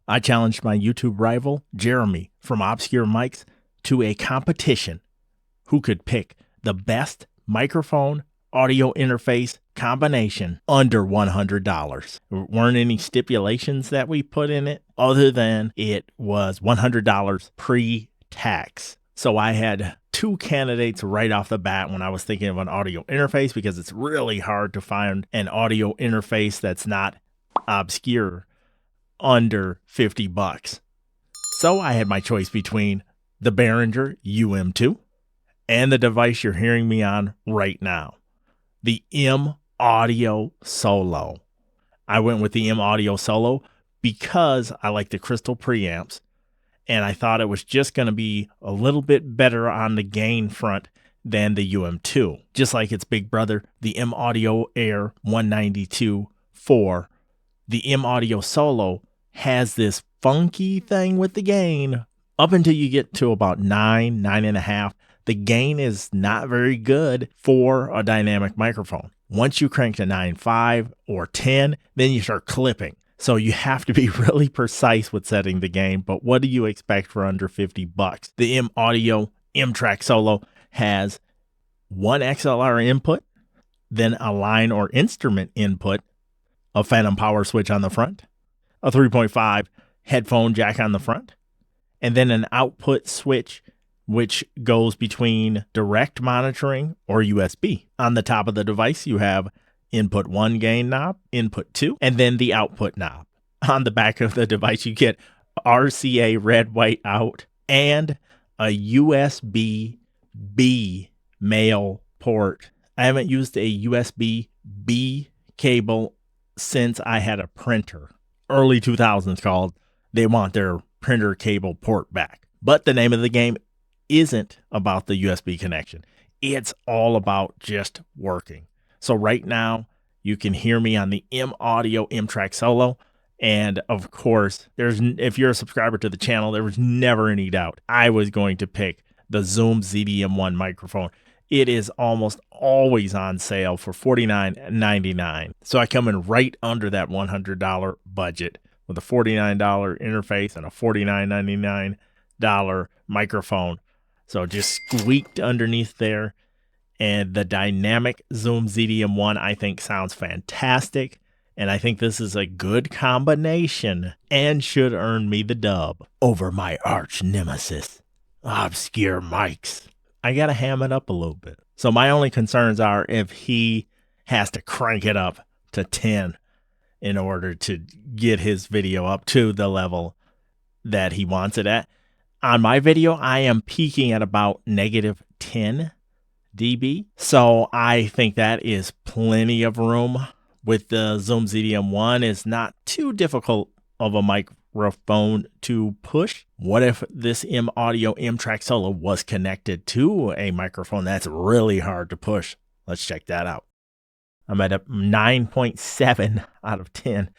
I challenged my YouTube rival, Jeremy from Obscure Mics, to a competition who could pick the best microphone audio interface combination under $100. There weren't any stipulations that we put in it other than it was $100 pre-tax. So I had two candidates right off the bat when I was thinking of an audio interface, because it's really hard to find an audio interface that's not obscure under $50. So I had my choice between the Behringer UM2 and the device you're hearing me on right now, the M Audio Solo. I went with the M Audio Solo because I like the crystal preamps, and I thought it was just going to be a little bit better on the gain front than the UM2. Just like its big brother, the M Audio Air 192.4, the M Audio Solo has this funky thing with the gain. Up until you get to about 9.5, the gain is not very good for a dynamic microphone. Once you crank to 9.5 or 10, then you start clipping. So you have to be really precise with setting the gain. But what do you expect for under $50? The M Audio M-Track Solo has one XLR input, then a line or instrument input, a phantom power switch on the front, a 3.5 headphone jack on the front, and then an output switch which goes between direct monitoring or USB. On the top of the device, you have input 1 gain knob, input 2, and then the output knob. On the back of the device, you get RCA red, white out, and a USB-B male port. I haven't used a USB-B cable since I had a printer. Early 2000s called. They want their printer cable port back. But the name of the game isn't about the USB connection. It's all about just working. So right now, you can hear me on the M Audio M-Track Solo. And of course, if you're a subscriber to the channel, there was never any doubt I was going to pick the Zoom ZDM1 microphone. It is almost always on sale for $49.99. So I come in right under that $100 budget with a $49 interface and a $49.99 microphone. So just squeaked underneath there. And the dynamic Zoom ZDM1, I think, sounds fantastic. And I think this is a good combination and should earn me the dub over my arch nemesis, Obscure Mics. I got to ham it up a little bit. So my only concerns are if he has to crank it up to 10 in order to get his video up to the level that he wants it at. On my video, I am peaking at about -10 dB. So I think that is plenty of room. With the Zoom ZDM1, it's not too difficult of a microphone to push. What if this M Audio M-Track Solo was connected to a microphone that's really hard to push? Let's check that out. I'm at a 9.7 out of 10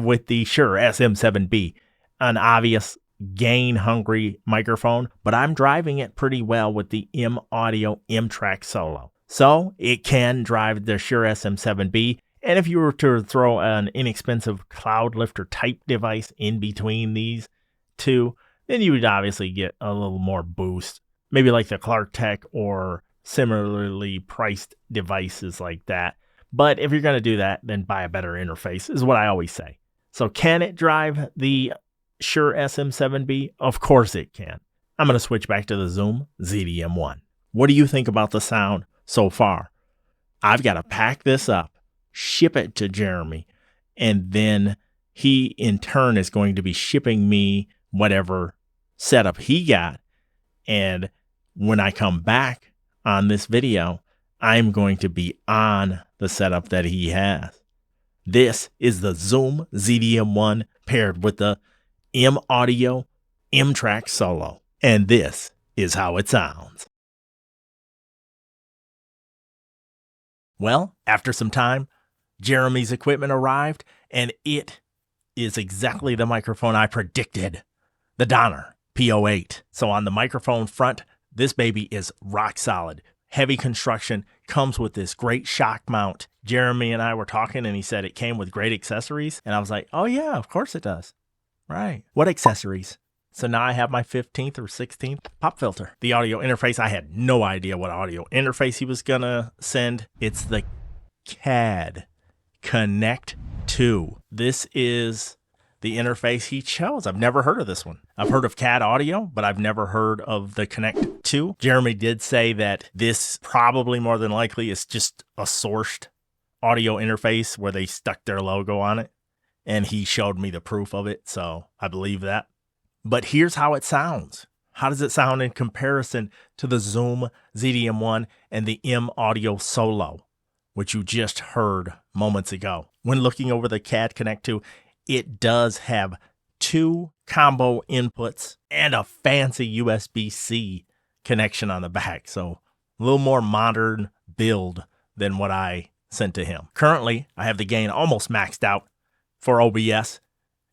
with the Shure SM7B, an obvious gain-hungry microphone, but I'm driving it pretty well with the M Audio M-Track Solo. So it can drive the Shure SM7B, and if you were to throw an inexpensive cloud lifter type device in between these two, then you would obviously get a little more boost, maybe like the Clark Tech or similarly priced devices like that. But if you're going to do that, then buy a better interface, is what I always say. So can it drive the Shure SM7B? Of course it can. I'm going to switch back to the Zoom ZDM1. What do you think about the sound so far? I've got to pack this up, ship it to Jeremy, and then he in turn is going to be shipping me whatever setup he got. And when I come back on this video, I'm going to be on the setup that he has. This is the Zoom ZDM1 paired with the M Audio M-Track Solo. And this is how it sounds. Well, after some time, Jeremy's equipment arrived, and it is exactly the microphone I predicted. The Donner PO-8. So on the microphone front, this baby is rock solid. Heavy construction, comes with this great shock mount. Jeremy and I were talking, and he said it came with great accessories. And I was like, oh yeah, of course it does. Right. What accessories? So now I have my 15th or 16th pop filter. The audio interface, I had no idea what audio interface he was going to send. It's the CAD Connect 2. This is the interface he chose. I've never heard of this one. I've heard of CAD audio, but I've never heard of the Connect 2. Jeremy did say that this probably more than likely is just a sourced audio interface where they stuck their logo on it. And he showed me the proof of it, so I believe that. But here's how it sounds. How does it sound in comparison to the Zoom ZDM1 and the M Audio Solo, which you just heard moments ago? When looking over the CAD Connect 2, it does have 2 combo inputs and a fancy USB-C connection on the back. So a little more modern build than what I sent to him. Currently, I have the gain almost maxed out for OBS,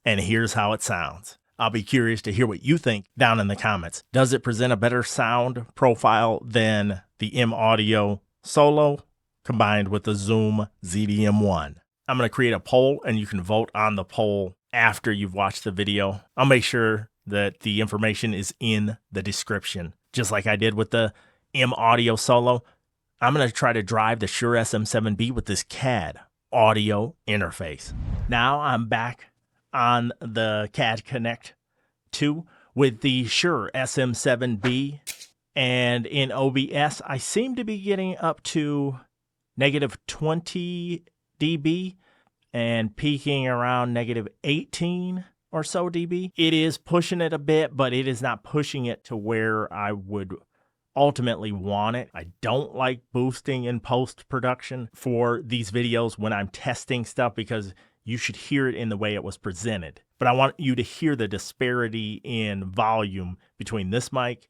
and here's how it sounds. I'll be curious to hear what you think down in the comments. Does it present a better sound profile than the M Audio Solo combined with the Zoom ZDM1? I'm going to create a poll, and you can vote on the poll after you've watched the video. I'll make sure that the information is in the description. Just like I did with the M Audio Solo, I'm going to try to drive the Shure SM7B with this CAD audio interface. Now I'm back on the CAD Connect 2 with the Shure SM7B, and in OBS I seem to be getting up to negative 20 dB and peaking around negative 18 or so dB. It is pushing it a bit, but it is not pushing it to where I would ultimately want it. I don't like boosting in post-production for these videos when I'm testing stuff, because you should hear it in the way it was presented. But I want you to hear the disparity in volume between this mic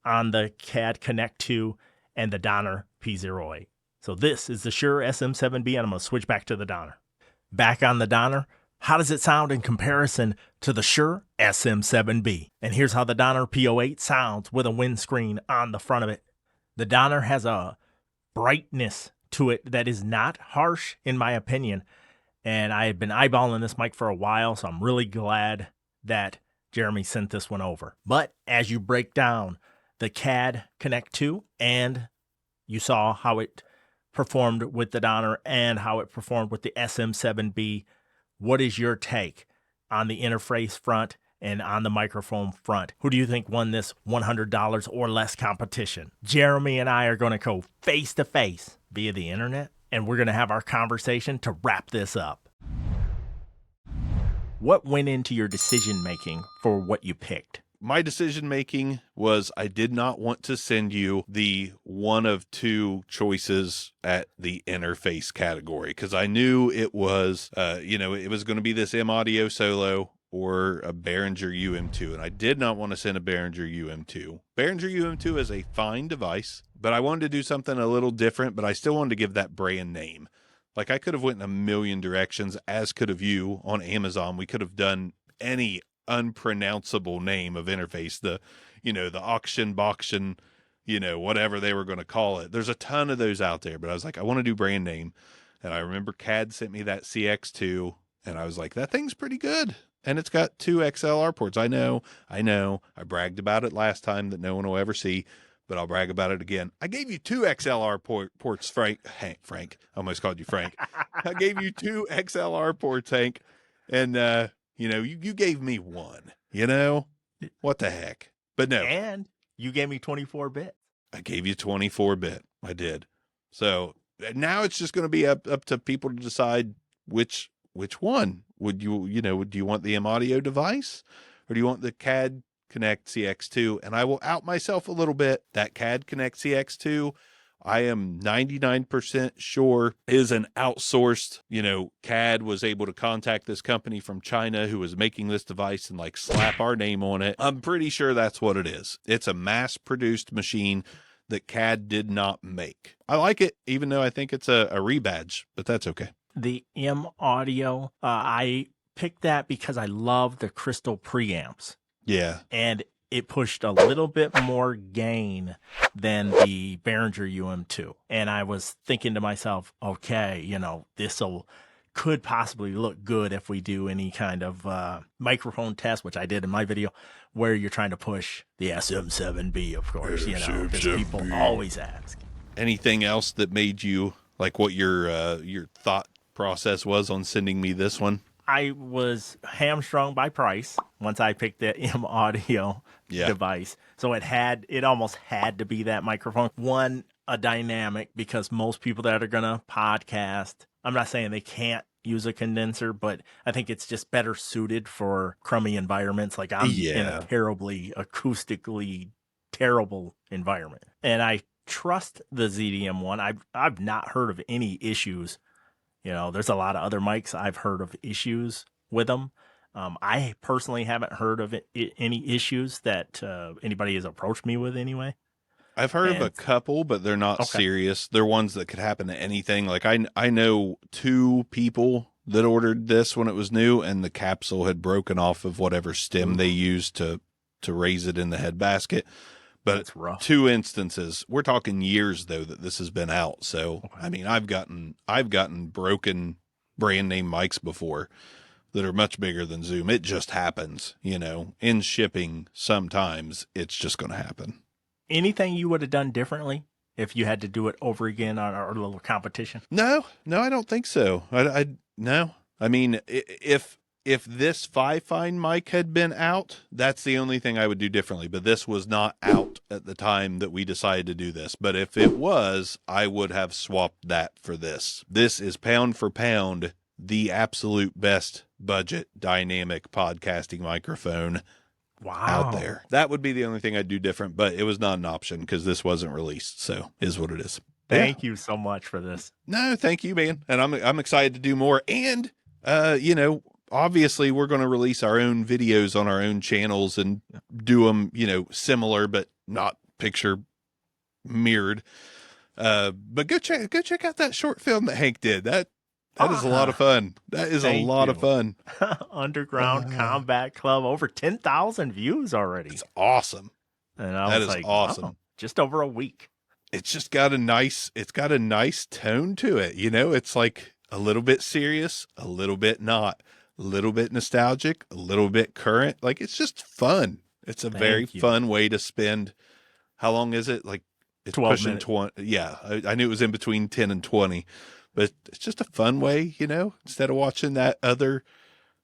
on the CAD Connect 2 and the Donner P08. So this is the Shure SM7B, and I'm going to switch back to the Donner. Back on the Donner, how does it sound in comparison to the Shure SM7B? And here's how the Donner PO-8 sounds with a windscreen on the front of it. The Donner has a brightness to it that is not harsh, in my opinion. And I had been eyeballing this mic for a while, so I'm really glad that Jeremy sent this one over. But as you break down the CAD Connect 2, and you saw how it performed with the Donner and how it performed with the SM7B, what is your take on the interface front and on the microphone front? Who do you think won this $100 or less competition? Jeremy and I are going to go face to face via the internet, and we're going to have our conversation to wrap this up. What went into your decision making for what you picked? My decision making was I did not want to send you the one of two choices at the interface category, because I knew it was, it was going to be this M Audio Solo or a Behringer UM2, and I did not want to send a Behringer UM2. Behringer UM2 is a fine device, but I wanted to do something a little different, but I still wanted to give that brand name. Like, I could have went in a million directions, as could have you on Amazon. We could have done any unpronounceable name of interface, the auction, boction, whatever they were going to call it. There's a ton of those out there, but I was like, I want to do brand name. And I remember CAD sent me that CX2, and I was like, that thing's pretty good. And it's got 2 XLR ports. I know. I bragged about it last time that no one will ever see, but I'll brag about it again. I gave you 2 XLR ports, Frank. I almost called you Frank. I gave you 2 XLR ports, Hank. And, you gave me 1, what the heck? But no. And you gave me 24-bit. I gave you 24-bit. I did. So now it's just going to be up to people to decide which one would do you want the M Audio device, or do you want the CAD Connect CX2? And I will out myself a little bit. That CAD Connect CX2, I am 99% sure is an outsourced, CAD was able to contact this company from China who was making this device and slap our name on it. I'm pretty sure that's what it is. It's a mass produced machine that CAD did not make. I like it, even though I think it's a rebadge, but that's okay. The M Audio, I picked that because I love the crystal preamps. Yeah. And it pushed a little bit more gain than the Behringer UM2. And I was thinking to myself, okay, this will could possibly look good if we do any kind of microphone test, which I did in my video, where you're trying to push the SM7B, of course, because people always ask. Anything else that made you like what your thought process was on sending me this one? I was hamstrung by price once I picked the M Audio device. So it almost had to be that microphone. One, a dynamic, because most people that are going to podcast, I'm not saying they can't use a condenser, but I think it's just better suited for crummy environments. Like I'm in a terribly acoustically terrible environment. And I trust the ZDM one. I've not heard of any issues. There's a lot of other mics I've heard of issues with them. I personally haven't heard of any issues that anybody has approached me with anyway. I've heard of a couple, but they're not serious. They're ones that could happen to anything. Like I know 2 people that ordered this when it was new, and the capsule had broken off of whatever stem they used to raise it in the head basket. But it's rough. 2 instances. We're talking years though that this has been out. So I mean, I've gotten broken brand name mics before that are much bigger than Zoom. It just happens, in shipping. Sometimes it's just going to happen. Anything you would have done differently if you had to do it over again on our little competition? No, I don't think so. No. I mean, if this Fifine mic had been out, that's the only thing I would do differently. But this was not out at the time that we decided to do this. But if it was, I would have swapped that for this. This is pound for pound the absolute best budget dynamic podcasting microphone out there. That would be the only thing I'd do different, but it was not an option because this wasn't released. So is what it is. Thank you so much for this. No, thank you, man. And I'm excited to do more. And, obviously we're going to release our own videos on our own channels and do them, similar, but not picture mirrored. But go check out that short film that Hank did. That is a lot of fun. That is a lot of fun. Underground Combat Club, over 10,000 views already. It's awesome. And that is awesome. Wow, just over a week. It's just got a nice tone to it. It's like a little bit serious, a little bit not, a little bit nostalgic, a little bit current. Like, it's just fun. It's a very fun way to spend. How long is it? Like, it's 12 pushing minutes. 20. Yeah. I knew it was in between 10 and 20, but it's just a fun way, instead of watching that other,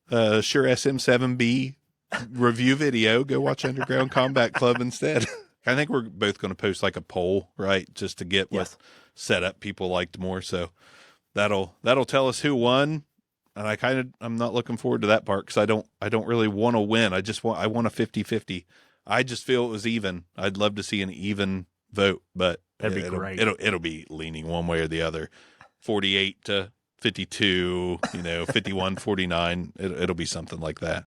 Shure SM7B review video, go watch Underground Combat Club instead. I think we're both going to post like a poll, right? Just to get what setup people liked more. So that'll tell us who won. And I'm not looking forward to that part because I don't really want to win. I want a 50-50. I just feel it was even. I'd love to see an even vote, but that'd be great. It'll be leaning one way or the other. 48 to 52, 51-49. It'll be something like that.